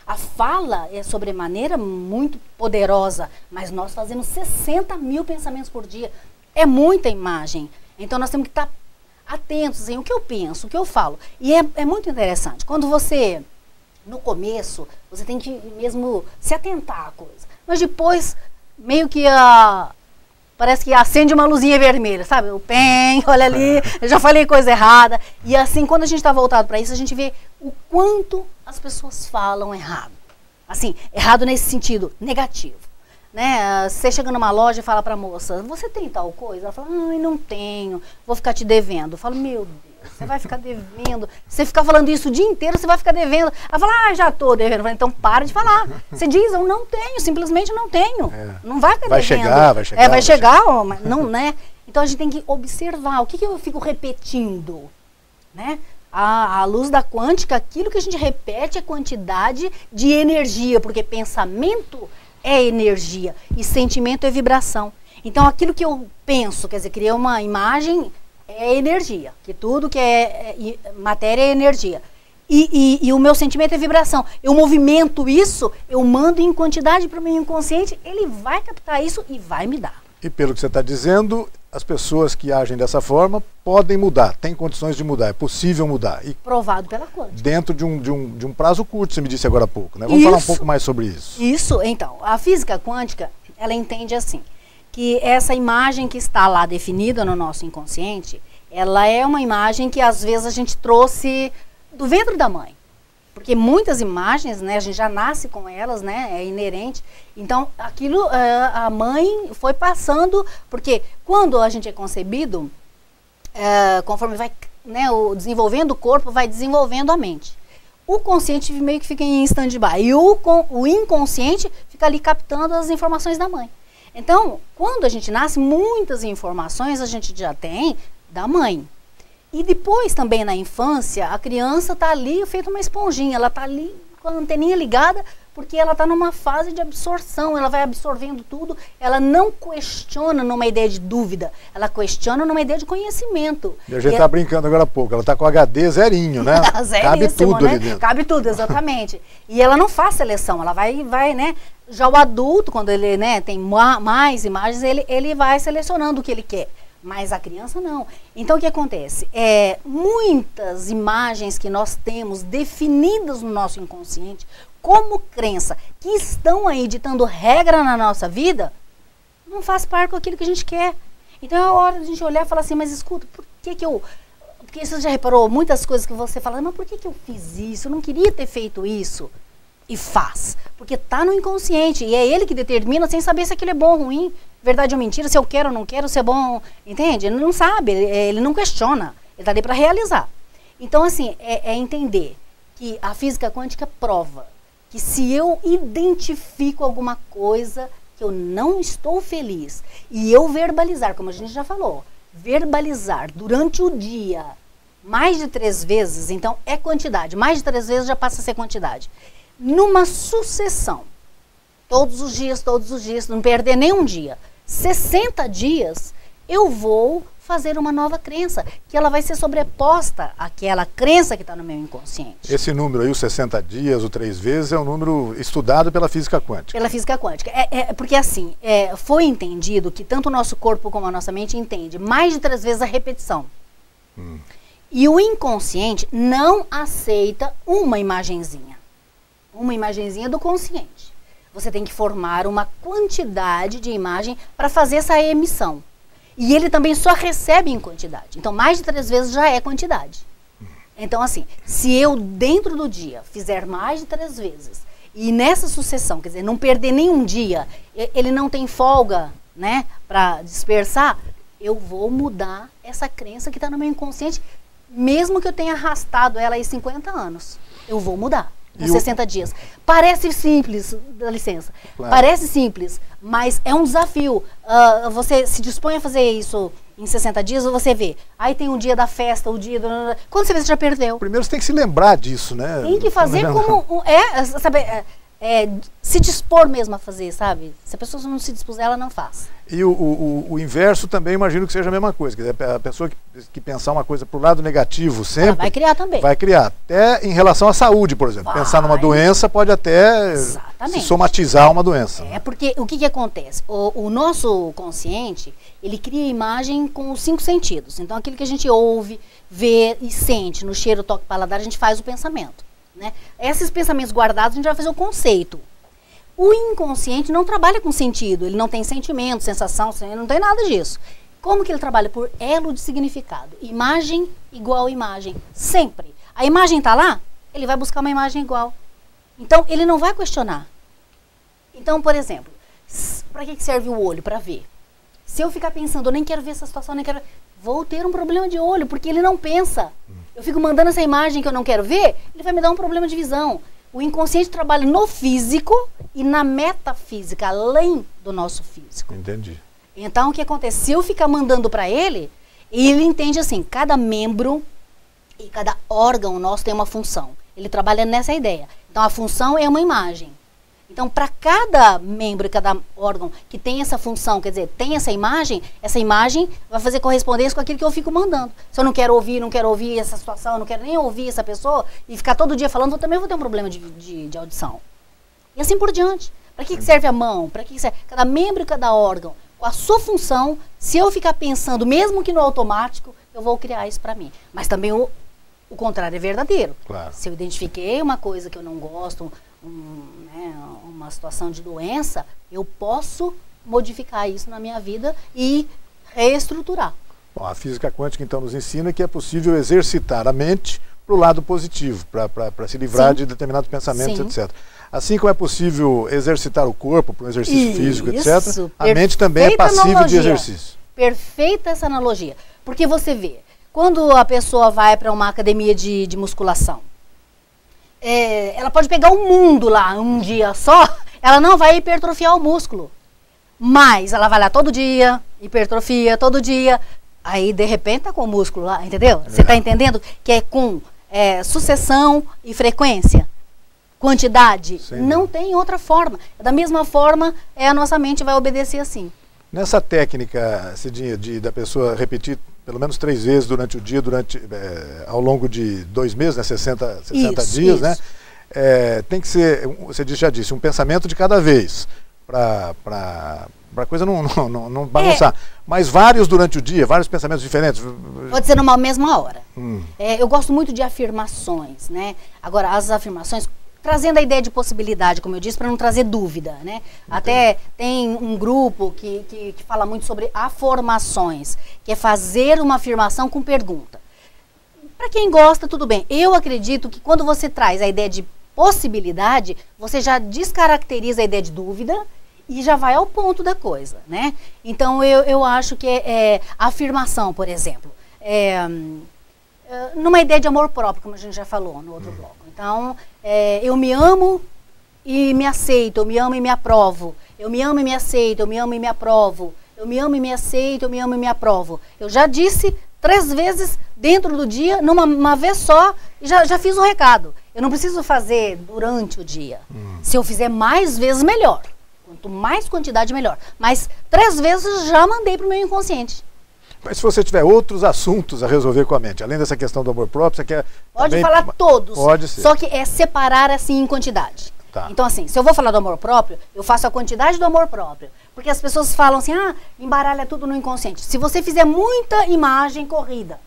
A fala é sobremaneira muito poderosa, mas nós fazemos 60 mil pensamentos por dia. É muita imagem. Então, nós temos que estar atentos em o que eu penso, o que eu falo. E é muito interessante. Quando você, no começo, você tem que mesmo se atentar à coisa. Mas depois, meio que parece que acende uma luzinha vermelha, sabe? O PEN, olha ali, eu já falei coisa errada. E assim, quando a gente está voltado para isso, a gente vê o quanto as pessoas falam errado. Assim, errado nesse sentido, negativo. Né? Você chega numa loja e fala para a moça, você tem tal coisa? Ela fala, não tenho, vou ficar te devendo. Eu falo, meu Deus, você vai ficar devendo. Você ficar falando isso o dia inteiro, você vai ficar devendo. Ela fala, já estou devendo. Eu falo, então para de falar. Você diz, eu não tenho, simplesmente não tenho. Não vai ficar devendo. Vai chegar, mas não, né? Então a gente tem que observar. O que eu fico repetindo? Né? À luz da quântica, aquilo que a gente repete é quantidade de energia, porque pensamento é energia e sentimento é vibração. Então, aquilo que eu penso, quer dizer, criar uma imagem é energia, que tudo que é matéria é energia. E o meu sentimento é vibração. Eu movimento isso, eu mando em quantidade para o meu inconsciente, ele vai captar isso e vai me dar. E pelo que você está dizendo, as pessoas que agem dessa forma podem mudar, têm condições de mudar, é possível mudar. E provado pela quântica. Dentro de um prazo curto, você me disse agora há pouco, né? Vamos falar um pouco mais sobre isso. Isso, então, a física quântica, ela entende assim, que essa imagem que está lá definida no nosso inconsciente, ela é uma imagem que às vezes a gente trouxe do ventre da mãe. Porque muitas imagens, né, a gente já nasce com elas, né, é inerente. Então, aquilo, a mãe foi passando, porque quando a gente é concebido, conforme vai, né, desenvolvendo o corpo, vai desenvolvendo a mente. O consciente meio que fica em stand-by e o inconsciente fica ali captando as informações da mãe. Então, quando a gente nasce, muitas informações a gente já tem da mãe. E depois também na infância, a criança está ali feita uma esponjinha, ela está ali com a anteninha ligada, porque ela está numa fase de absorção, ela vai absorvendo tudo, ela não questiona numa ideia de dúvida, ela questiona numa ideia de conhecimento. E a gente está brincando agora há pouco, ela está com HD zerinho, né? Cabe tudo, né? Ali dentro. Cabe tudo, exatamente. E ela não faz seleção, ela vai, né? Já o adulto, quando ele, né, tem mais imagens, ele vai selecionando o que ele quer. Mas a criança não. Então o que acontece? Muitas imagens que nós temos definidas no nosso inconsciente como crença, que estão aí ditando regra na nossa vida, não faz parte daquilo que a gente quer. Então é hora de a gente olhar e falar assim, mas escuta, por que eu... Porque você já reparou muitas coisas que você fala, mas por que eu fiz isso? Eu não queria ter feito isso. E faz. Porque está no inconsciente. E é ele que determina sem saber se aquilo é bom ou ruim, verdade ou mentira, se eu quero ou não quero, se é bom, entende? Ele não sabe, ele não questiona. Ele está ali para realizar. Então, assim, é entender que a física quântica prova que se eu identifico alguma coisa que eu não estou feliz e eu verbalizar, como a gente já falou, verbalizar durante o dia mais de 3 vezes, então é quantidade. Mais de 3 vezes já passa a ser quantidade. Numa sucessão, todos os dias, não perder nem um dia, 60 dias, eu vou fazer uma nova crença, que ela vai ser sobreposta àquela crença que está no meu inconsciente. Esse número aí, os 60 dias, o 3 vezes, é um número estudado pela física quântica. Pela física quântica. Porque assim, foi entendido que tanto o nosso corpo como a nossa mente entende mais de 3 vezes a repetição. E o inconsciente não aceita uma imagenzinha. Uma imagenzinha do consciente. Você tem que formar uma quantidade de imagem para fazer essa emissão. E ele também só recebe em quantidade. Então, mais de 3 vezes já é quantidade. Então, assim, se eu dentro do dia fizer mais de 3 vezes E nessa sucessão, quer dizer, não perder nenhum dia, ele não tem folga, né, para dispersar, eu vou mudar essa crença que está no meu inconsciente, mesmo que eu tenha arrastado ela aí 50 anos. Eu vou mudar em 60 dias. Parece simples, dá licença, Claro. Parece simples, mas é um desafio. Você se dispõe a fazer isso em 60 dias, você vê. Aí tem o dia da festa, o dia do... Quando você vê, você já perdeu. Primeiro você tem que se lembrar disso, né? Tem que fazer como... se dispor mesmo a fazer, sabe? Se a pessoa não se dispuser, ela não faz. E o inverso também imagino que seja a mesma coisa. Quer dizer, a pessoa que pensar uma coisa para o lado negativo sempre... Ela vai criar também. Vai criar. Até em relação à saúde, por exemplo. Vai. Pensar numa doença pode até Exatamente. se somatizar uma doença. É porque o que acontece? O nosso consciente, ele cria imagem com os 5 sentidos. Então aquilo que a gente ouve, vê e sente no cheiro, toque, paladar, a gente faz o pensamento. Né? Esses pensamentos guardados, a gente vai fazer o conceito. O inconsciente não trabalha com sentido, ele não tem sentimento, sensação, ele não tem nada disso. Como que ele trabalha? Por elo de significado. Imagem igual imagem, sempre. A imagem está lá, ele vai buscar uma imagem igual. Então, ele não vai questionar. Então, por exemplo, para que serve o olho? Para ver. Se eu ficar pensando, eu nem quero ver essa situação, nem quero... vou ter um problema de olho, porque ele não pensa. Eu fico mandando essa imagem que eu não quero ver, ele vai me dar um problema de visão. O inconsciente trabalha no físico e na metafísica, além do nosso físico. Entendi. Então, o que acontece? Se eu ficar mandando para ele entende assim, cada membro e cada órgão nosso tem uma função. Ele trabalha nessa ideia. Então, a função é uma imagem. Então, para cada membro e cada órgão que tem essa função, quer dizer, tem essa imagem vai fazer correspondência com aquilo que eu fico mandando. Se eu não quero ouvir essa situação, eu não quero nem ouvir essa pessoa e ficar todo dia falando, eu também vou ter um problema de audição. E assim por diante. Para que serve a mão? Para que serve? Cada membro e cada órgão, com a sua função, se eu ficar pensando, mesmo que no automático, eu vou criar isso para mim. Mas também o contrário é verdadeiro. Claro. Se eu identifiquei uma coisa que eu não gosto, uma situação de doença, eu posso modificar isso na minha vida e reestruturar. Bom, a física quântica então nos ensina que é possível exercitar a mente para o lado positivo, para se livrar de determinados pensamentos, etc. Assim como é possível exercitar o corpo para um exercício físico, etc., a mente também é passível de exercício. Perfeita essa analogia. Porque você vê, quando a pessoa vai para uma academia de musculação, ela pode pegar o mundo lá um dia só, ela não vai hipertrofiar o músculo. Mas ela vai lá todo dia, hipertrofia todo dia, aí de repente tá com o músculo lá, entendeu? Você tá entendendo que é com sucessão e frequência? Quantidade? Sim. Não tem outra forma. Da mesma forma, a nossa mente vai obedecer assim. Nessa técnica, Cidinha, da pessoa repetir pelo menos 3 vezes durante o dia, ao longo de 2 meses, né, 60 dias, né? Tem que ser, você já disse, um pensamento de cada vez, para a coisa não bagunçar. Mas vários durante o dia, vários pensamentos diferentes. Pode ser numa mesma hora. Eu gosto muito de afirmações, né? Agora, as afirmações, trazendo a ideia de possibilidade, como eu disse, para não trazer dúvida, né? Até tem um grupo que fala muito sobre afirmações, que é fazer uma afirmação com pergunta. Para quem gosta, tudo bem. Eu acredito que quando você traz a ideia de possibilidade, você já descaracteriza a ideia de dúvida e já vai ao ponto da coisa, né? Então, eu acho que a afirmação, por exemplo, numa ideia de amor próprio, como a gente já falou no outro bloco. Então, eu me amo e me aceito, eu me amo e me aprovo. Eu me amo e me aceito, eu me amo e me aprovo. Eu me amo e me aceito, eu me amo e me aprovo. Eu já disse 3 vezes dentro do dia, numa vez só, e já fiz o recado. Eu não preciso fazer durante o dia. Se eu fizer mais vezes, melhor. Quanto mais quantidade, melhor. Mas 3 vezes já mandei para o meu inconsciente. Mas se você tiver outros assuntos a resolver com a mente, além dessa questão do amor próprio, você quer... Pode também... falar todos. Pode ser. Só que é separar assim em quantidade. Tá. Então assim, se eu vou falar do amor próprio, eu faço a quantidade do amor próprio. Porque as pessoas falam assim, embaralha tudo no inconsciente. Se você fizer muita imagem corrida,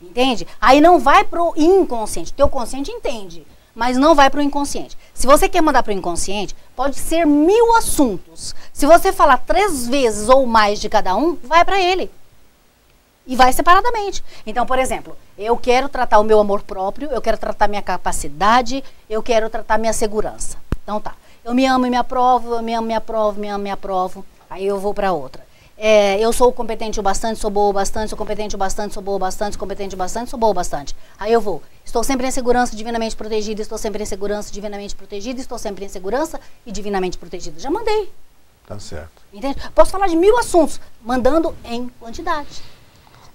entende? Aí não vai pro inconsciente. Teu consciente entende, mas não vai pro inconsciente. Se você quer mandar pro inconsciente, pode ser 1000 assuntos. Se você falar 3 vezes ou mais de cada um, vai para ele. E vai separadamente. Então, por exemplo, eu quero tratar o meu amor próprio, eu quero tratar minha capacidade, eu quero tratar minha segurança. Então tá. Eu me amo e me aprovo, eu me amo, me aprovo, me amo, me aprovo. Aí eu vou para outra. Eu sou competente o bastante, sou boa o bastante, sou competente o bastante, sou boa o bastante, sou competente o bastante, sou boa o bastante. Aí eu vou. Estou sempre em segurança, divinamente protegida, estou sempre em segurança, divinamente protegida, estou sempre em segurança e divinamente protegida. Já mandei. Tá certo. Entende? Posso falar de 1000 assuntos, mandando em quantidade.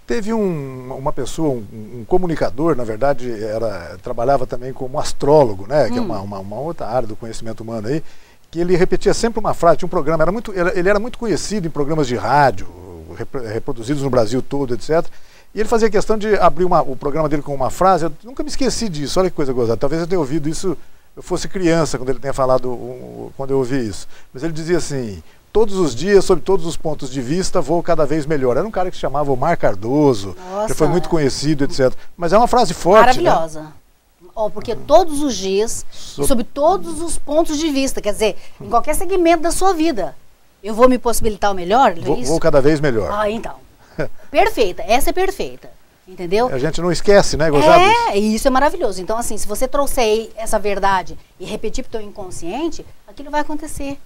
Teve uma pessoa, um comunicador, na verdade, trabalhava também como astrólogo, né? Que é uma outra área do conhecimento humano aí, que ele repetia sempre uma frase, tinha um programa, ele era muito conhecido em programas de rádio, reproduzidos no Brasil todo, etc. E ele fazia questão de abrir o programa dele com uma frase, eu nunca me esqueci disso, olha que coisa gozada. Talvez eu tenha ouvido isso, eu fosse criança quando ele tenha falado, quando eu ouvi isso. Mas ele dizia assim: todos os dias, sob todos os pontos de vista, vou cada vez melhor. Era um cara que se chamava Omar Cardoso, que foi muito conhecido, etc. Mas é uma frase forte, maravilhosa. Né? Porque todos os dias, sob todos os pontos de vista, quer dizer, em qualquer segmento da sua vida, eu vou me possibilitar o melhor? Vou cada vez melhor. Então. Perfeita, essa é perfeita. Entendeu? A gente não esquece, né? Gozado e isso é maravilhoso. Então, assim, se você trouxer essa verdade e repetir para o teu inconsciente, aquilo vai acontecer.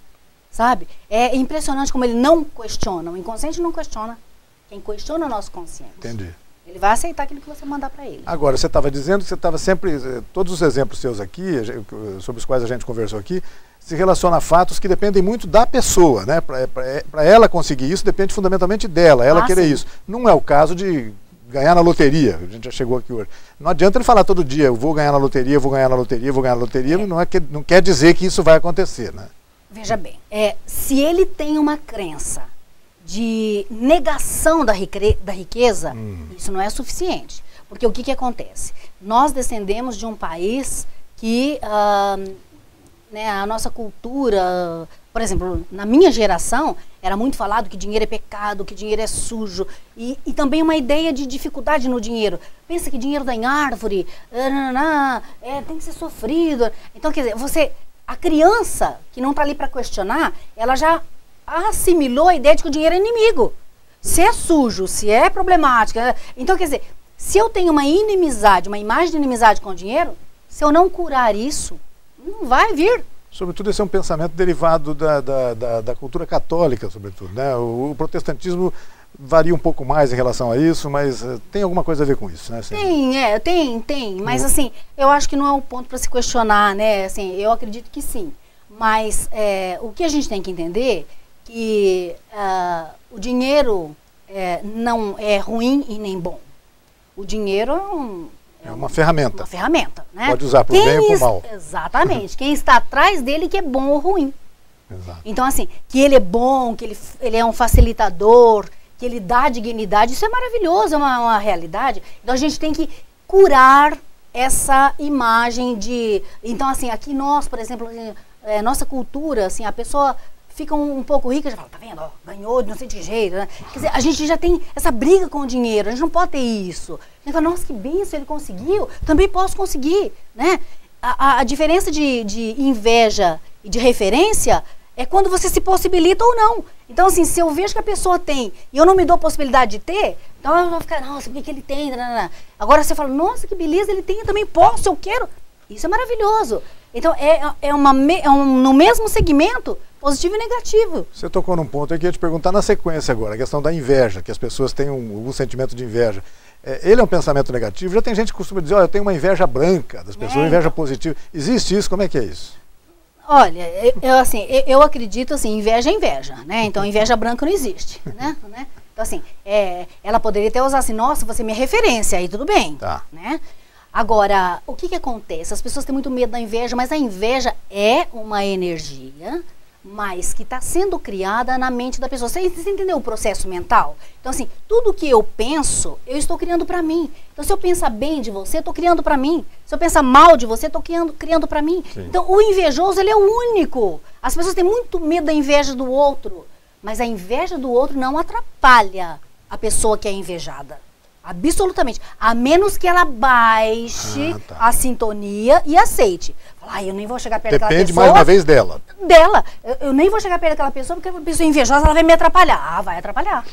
Sabe? É impressionante como ele não questiona. O inconsciente não questiona. Quem questiona é o nosso consciente. Entendi. Ele vai aceitar aquilo que você mandar para ele. Agora, você estava dizendo que você estava sempre... Todos os exemplos seus aqui, sobre os quais a gente conversou aqui, se relacionam a fatos que dependem muito da pessoa, né? Para ela conseguir isso, depende fundamentalmente dela, ela querer isso. Não é o caso de ganhar na loteria, a gente já chegou aqui hoje. Não adianta ele falar todo dia, eu vou ganhar na loteria, vou ganhar na loteria, vou ganhar na loteria, não quer dizer que isso vai acontecer, né? Veja bem, se ele tem uma crença de negação da riqueza, isso não é suficiente. Porque o que acontece? Nós descendemos de um país que a nossa cultura, por exemplo, na minha geração, era muito falado que dinheiro é pecado, que dinheiro é sujo, e também uma ideia de dificuldade no dinheiro. Pensa que dinheiro dá em árvore, tem que ser sofrido. Então, quer dizer, a criança que não está ali para questionar, ela já assimilou a ideia de que o dinheiro é inimigo. Se é sujo, se é problemático. Então, quer dizer, se eu tenho uma inimizade, uma imagem de inimizade com o dinheiro, se eu não curar isso, não vai vir. Sobretudo esse é um pensamento derivado da cultura católica, sobretudo, né? O protestantismo varia um pouco mais em relação a isso, mas tem alguma coisa a ver com isso, né? Assim, tem, mas assim, eu acho que não é um ponto para se questionar, né? Assim, eu acredito que sim, mas o que a gente tem que entender que o dinheiro não é ruim e nem bom. O dinheiro é uma ferramenta. Uma ferramenta, né? Pode usar para o bem ou para o mal. Exatamente. Quem está atrás dele que é bom ou ruim. Exato. Então, assim, que ele é bom, que ele é um facilitador, que ele dá dignidade, isso é maravilhoso, é uma realidade. Então, a gente tem que curar essa imagem de... Então, assim, aqui nós, por exemplo, nossa cultura, assim, a pessoa fica um pouco rica, já fala, tá vendo, ó, ganhou de não sei de que jeito, né? Quer dizer, a gente já tem essa briga com o dinheiro, a gente não pode ter isso. A gente fala, nossa, que benção, ele conseguiu, também posso conseguir, né? A diferença de inveja e de referência é quando você se possibilita ou não. Então, assim, se eu vejo que a pessoa tem e eu não me dou a possibilidade de ter, então ela vai ficar, nossa, por que ele tem? Agora você fala, nossa, que beleza, ele tem, eu também posso, eu quero. Isso é maravilhoso. Então, no mesmo segmento, positivo e negativo. Você tocou num ponto aí que eu ia te perguntar na sequência agora, a questão da inveja, que as pessoas têm um sentimento de inveja. Ele é um pensamento negativo, já tem gente que costuma dizer, olha, eu tenho uma inveja branca das pessoas, uma inveja positiva. Existe isso? Como é que é isso? Olha, eu acredito assim, inveja é inveja, né? Então inveja branca não existe, né? Então assim, ela poderia até usar assim, nossa, você é minha referência, aí tudo bem, tá, né? Agora, o que acontece? As pessoas têm muito medo da inveja, mas a inveja é uma energia, mas que está sendo criada na mente da pessoa. Você entendeu o processo mental? Então, assim, tudo que eu penso, eu estou criando para mim. Então, se eu pensar bem de você, eu estou criando para mim. Se eu pensar mal de você, estou criando para mim. Sim. Então, o invejoso, ele é o único. As pessoas têm muito medo da inveja do outro, mas a inveja do outro não atrapalha a pessoa que é invejada. Absolutamente. A menos que ela baixe a sintonia e aceite. Eu nem vou chegar perto daquela pessoa. Depende mais uma vez dela. Eu nem vou chegar perto daquela pessoa porque a pessoa invejosa ela vai me atrapalhar. Vai atrapalhar.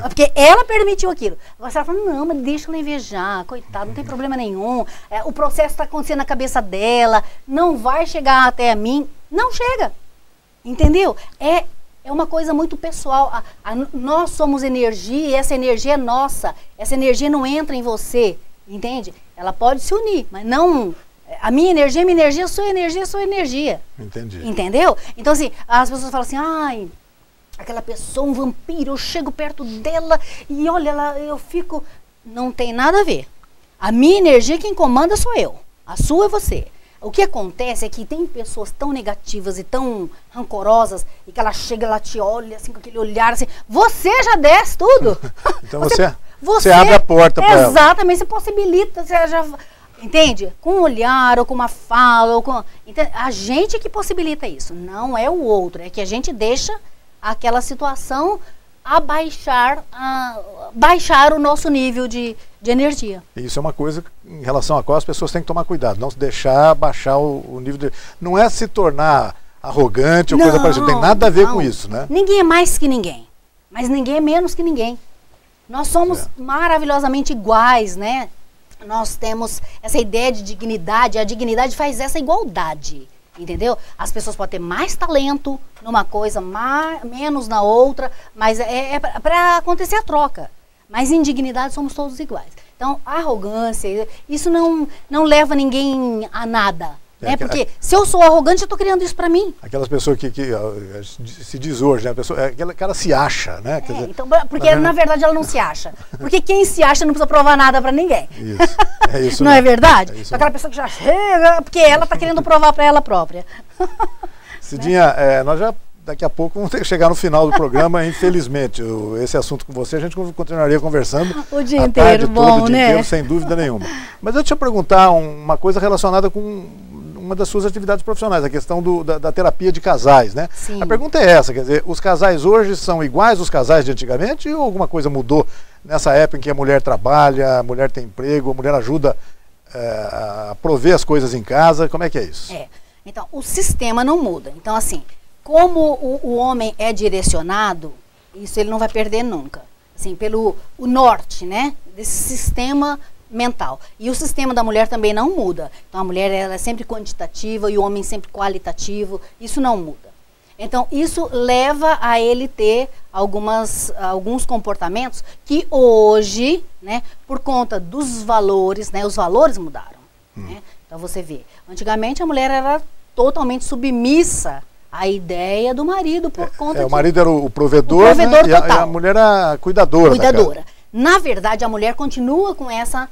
Porque ela permitiu aquilo. Agora você fala, não, mas deixa ela invejar, coitado, não tem problema nenhum. O processo está acontecendo na cabeça dela, não vai chegar até a mim. Não chega. Entendeu? É uma coisa muito pessoal. Nós somos energia e essa energia é nossa. Essa energia não entra em você, entende? Ela pode se unir, mas não... A minha energia, sua energia, sua energia. Entendi. Entendeu? Então, assim, as pessoas falam assim, ai, aquela pessoa, um vampiro, eu chego perto dela e olha, eu fico... Não tem nada a ver. A minha energia, quem comanda sou eu. A sua é você. O que acontece é que tem pessoas tão negativas e tão rancorosas e que ela chega, ela te olha assim com aquele olhar assim, você já desce tudo. Então você abre a porta para ela. Exatamente, você possibilita, você já... Entende? Com um olhar ou com uma fala, a gente que possibilita isso, não é o outro, é que a gente deixa aquela situação baixar o nosso nível de energia. Isso é uma coisa em relação à qual as pessoas têm que tomar cuidado, não se deixar baixar o nível de... Não é se tornar arrogante ou coisa parecida, não tem nada a ver com isso, né? Ninguém é mais que ninguém, mas ninguém é menos que ninguém. Nós somos maravilhosamente iguais, né? Nós temos essa ideia de dignidade, a dignidade faz essa igualdade, entendeu? As pessoas podem ter mais talento numa coisa, menos na outra, mas é para acontecer a troca. Mas em dignidade somos todos iguais. Então, a arrogância, isso não leva ninguém a nada. Né? Porque se eu sou arrogante, eu estou criando isso para mim. Aquelas pessoas que se diz hoje, né? A pessoa, aquela cara se acha, né? Quer dizer, então, porque na verdade ela não se acha. Porque quem se acha não precisa provar nada para ninguém. Isso, é isso. Não é verdade? É isso aquela pessoa que já chega, porque ela está querendo provar para ela própria. Cidinha, nós já daqui a pouco vamos ter que chegar no final do programa, infelizmente. Esse assunto com você, a gente continuaria conversando o dia inteiro, o dia inteiro, sem dúvida nenhuma. Mas deixa eu perguntar uma coisa relacionada com uma das suas atividades profissionais, a questão da terapia de casais, né? Sim. A pergunta é essa, quer dizer, os casais hoje são iguais aos casais de antigamente ou alguma coisa mudou nessa época em que a mulher trabalha, a mulher tem emprego, a mulher ajuda a prover as coisas em casa, como é que é isso? Então, o sistema não muda. Então, assim, como o homem é direcionado, isso ele não vai perder nunca. Assim, pelo norte, né, desse sistema mental. E o sistema da mulher também não muda. Então a mulher ela é sempre quantitativa e o homem sempre qualitativo. Isso não muda. Então isso leva a ele ter alguns comportamentos que hoje, né, por conta dos valores, né, os valores mudaram. Né? Então você vê, antigamente a mulher era totalmente submissa à ideia do marido por conta o marido era o provedor, né? E a mulher era a cuidadora. Cuidadora. Na verdade, a mulher continua com essa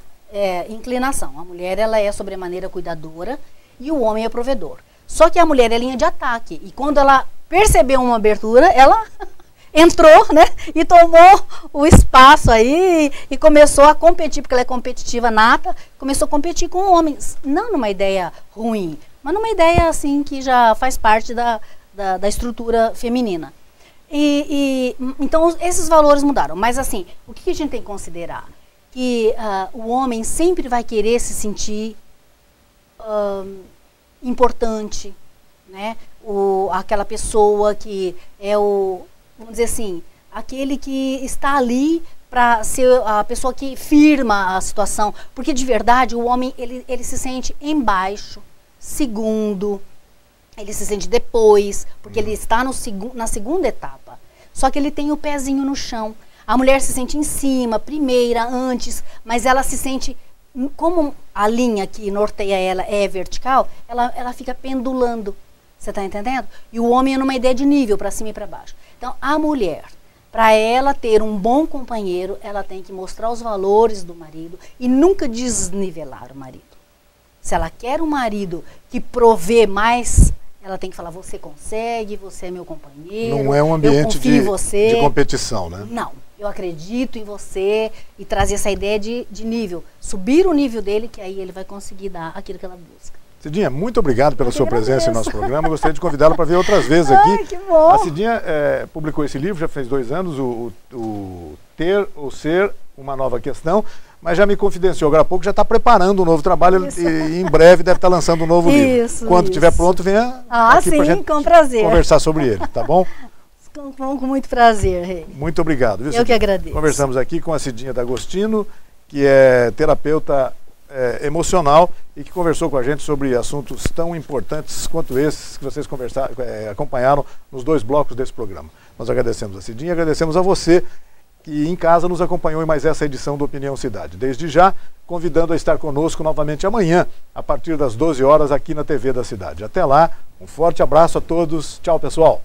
inclinação. A mulher ela é sobremaneira cuidadora e o homem é provedor. Só que a mulher é linha de ataque. E quando ela percebeu uma abertura, ela entrou, né? E tomou o espaço aí e começou a competir, porque ela é competitiva nata, começou a competir com homens. Não numa ideia ruim, mas numa ideia assim que já faz parte da estrutura feminina. Então esses valores mudaram. Mas assim, o que a gente tem que considerar? Que o homem sempre vai querer se sentir importante, né? Aquela pessoa que é vamos dizer assim, aquele que está ali para ser a pessoa que firma a situação. Porque de verdade o homem ele se sente embaixo, segundo, ele se sente depois, porque ele está na segunda etapa. Só que ele tem o pezinho no chão. A mulher se sente em cima, primeira, antes, mas ela se sente, como a linha que norteia ela é vertical, ela fica pendulando. Você está entendendo? E o homem é numa ideia de nível, para cima e para baixo. Então, a mulher, para ela ter um bom companheiro, ela tem que mostrar os valores do marido e nunca desnivelar o marido. Se ela quer um marido que provê mais, ela tem que falar, você consegue, você é meu companheiro, não é um ambiente de competição, né? Não, eu acredito em você e trazer essa ideia de nível. Subir o nível dele, que aí ele vai conseguir dar aquilo que ela busca. Cidinha, muito obrigado pela sua presença em nosso programa. Gostaria de convidá-la para vir outras vezes aqui. Ai, que bom. A Cidinha publicou esse livro, já fez 2 anos, o Ter ou Ser, uma nova questão, mas já me confidenciou agora há pouco, já está preparando um novo trabalho e em breve deve estar lançando um novo livro. Quando estiver pronto, venha aqui para a gente com prazer. Conversar sobre ele, tá bom? Com muito prazer, Rei. Muito obrigado. Viu, eu que agradeço. Conversamos aqui com a Cidinha D'Agostino, que é terapeuta emocional e que conversou com a gente sobre assuntos tão importantes quanto esses que vocês acompanharam nos 2 blocos desse programa. Nós agradecemos a Cidinha e agradecemos a você que em casa nos acompanhou em mais essa edição do Opinião Cidade. Desde já, convidando a estar conosco novamente amanhã, a partir das 12 horas, aqui na TV da Cidade. Até lá, um forte abraço a todos. Tchau, pessoal.